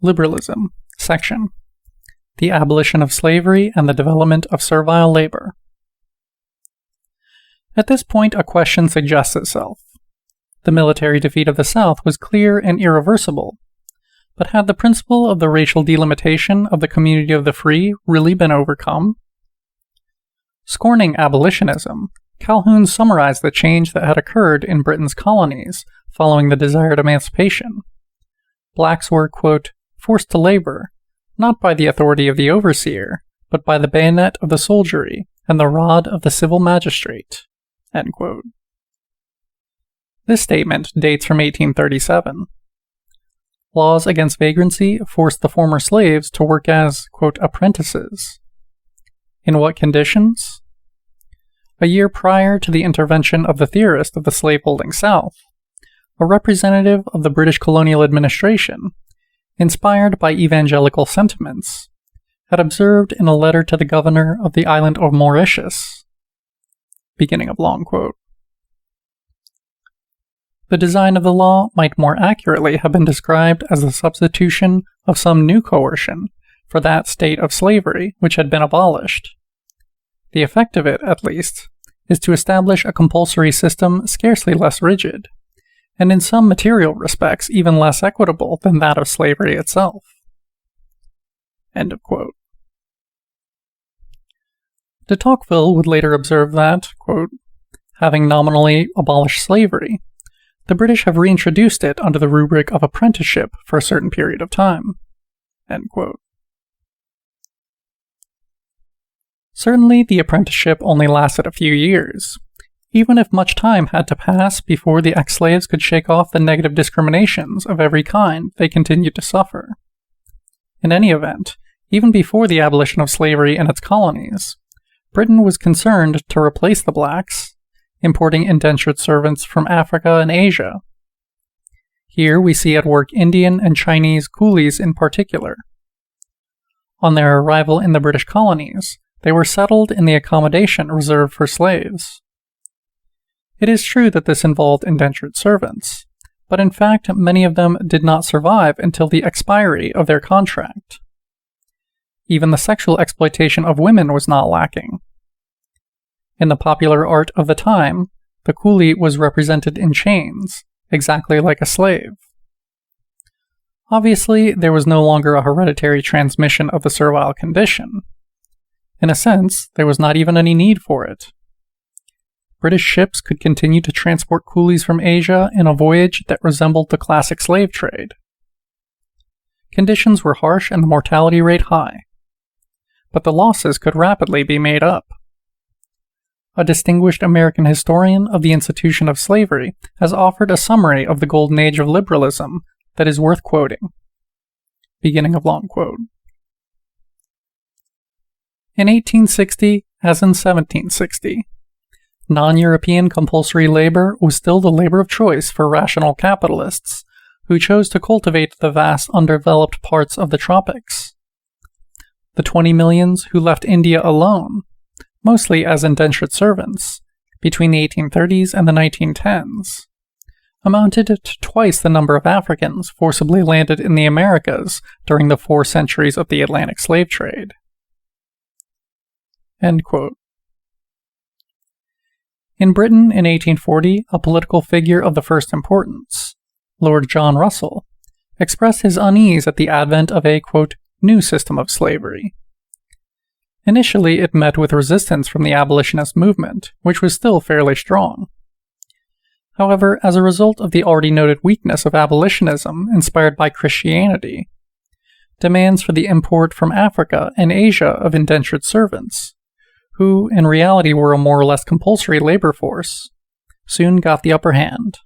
Liberalism, section. The abolition of slavery and the development of servile labor. At this point, a question suggests itself. The military defeat of the South was clear and irreversible, but had the principle of the racial delimitation of the community of the free really been overcome? Scorning abolitionism, Calhoun summarized the change that had occurred in Britain's colonies following the desired emancipation. Blacks were, quote, forced to labor, not by the authority of the overseer, but by the bayonet of the soldiery and the rod of the civil magistrate, end quote. This statement dates from 1837. Laws against vagrancy forced the former slaves to work as, quote, apprentices. In what conditions? A year prior to the intervention of the theorist of the slaveholding South, a representative of the British colonial administration, inspired by evangelical sentiments, had observed in a letter to the governor of the island of Mauritius, beginning of long quote. The design of the law might more accurately have been described as the substitution of some new coercion for that state of slavery which had been abolished. The effect of it, at least, is to establish a compulsory system scarcely less rigid, and in some material respects even less equitable than that of slavery itself. End of quote. De Tocqueville would later observe that, quote, having nominally abolished slavery, the British have reintroduced it under the rubric of apprenticeship for a certain period of time. End quote. Certainly, the apprenticeship only lasted a few years, even if much time had to pass before the ex-slaves could shake off the negative discriminations of every kind they continued to suffer. In any event, even before the abolition of slavery in its colonies, Britain was concerned to replace the blacks, importing indentured servants from Africa and Asia. Here we see at work Indian and Chinese coolies in particular. On their arrival in the British colonies, they were settled in the accommodation reserved for slaves. It is true that this involved indentured servants, but in fact many of them did not survive until the expiry of their contract. Even the sexual exploitation of women was not lacking. In the popular art of the time, the coolie was represented in chains, exactly like a slave. Obviously, there was no longer a hereditary transmission of the servile condition. In a sense, there was not even any need for it. British ships could continue to transport coolies from Asia in a voyage that resembled the classic slave trade. Conditions were harsh and the mortality rate high, but the losses could rapidly be made up. A distinguished American historian of the institution of slavery has offered a summary of the golden age of liberalism that is worth quoting. Beginning of long quote. In 1860, as in 1760, non-European compulsory labor was still the labor of choice for rational capitalists who chose to cultivate the vast undeveloped parts of the tropics. The 20 millions who left India alone, mostly as indentured servants, between the 1830s and the 1910s, amounted to twice the number of Africans forcibly landed in the Americas during the 4 centuries of the Atlantic slave trade. End quote. In Britain in 1840, a political figure of the first importance, Lord John Russell, expressed his unease at the advent of a, quote, new system of slavery. Initially, it met with resistance from the abolitionist movement, which was still fairly strong. However, as a result of the already noted weakness of abolitionism inspired by Christianity, demands for the import from Africa and Asia of indentured servants, who in reality were a more or less compulsory labor force, soon got the upper hand.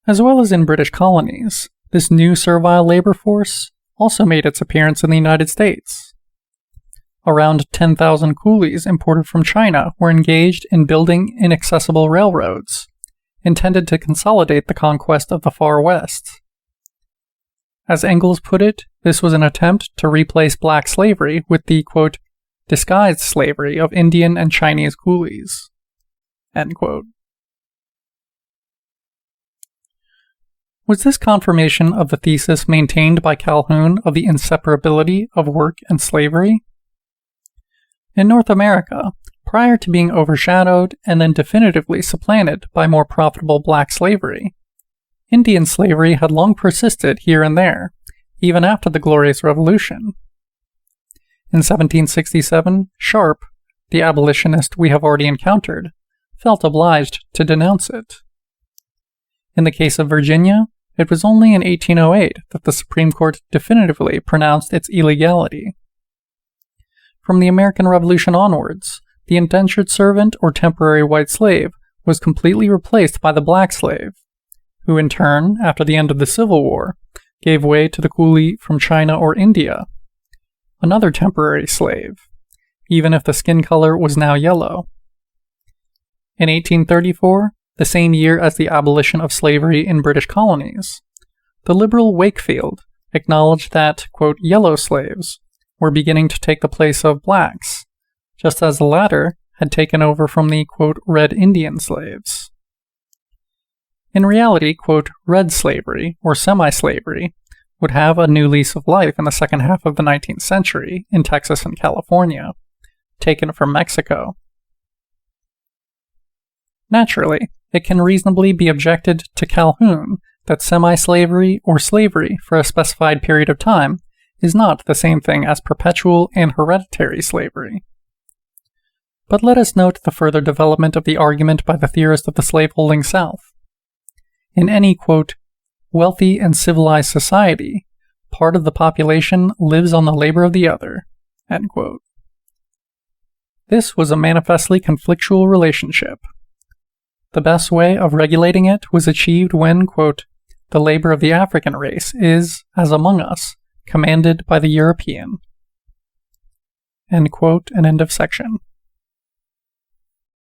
As well as in British colonies, this new servile labor force also made its appearance in the United States. Around 10,000 coolies imported from China were engaged in building inaccessible railroads, intended to consolidate the conquest of the Far West. As Engels put it, this was an attempt to replace black slavery with the, quote, disguised slavery of Indian and Chinese coolies. End quote. Was this confirmation of the thesis maintained by Calhoun of the inseparability of work and slavery? In North America, prior to being overshadowed and then definitively supplanted by more profitable black slavery, Indian slavery had long persisted here and there, even after the Glorious Revolution. In 1767, Sharp, the abolitionist we have already encountered, felt obliged to denounce it. In the case of Virginia, it was only in 1808 that the Supreme Court definitively pronounced its illegality. From the American Revolution onwards, the indentured servant or temporary white slave was completely replaced by the black slave, who in turn, after the end of the Civil War, gave way to the coolie from China or India, another temporary slave, even if the skin color was now yellow. In 1834, the same year as the abolition of slavery in British colonies, the liberal Wakefield acknowledged that, quote, yellow slaves were beginning to take the place of blacks, just as the latter had taken over from the, quote, red Indian slaves. In reality, quote, red slavery, or semi-slavery, would have a new lease of life in the second half of the 19th century in Texas and California, taken from Mexico. Naturally, it can reasonably be objected to Calhoun that semi-slavery or slavery for a specified period of time is not the same thing as perpetual and hereditary slavery. But let us note the further development of the argument by the theorist of the slaveholding South. In any, quote, wealthy and civilized society, part of the population lives on the labor of the other, end quote. This was a manifestly conflictual relationship. The best way of regulating it was achieved when, quote, the labor of the African race is, as among us, commanded by the European. End quote, and end of section.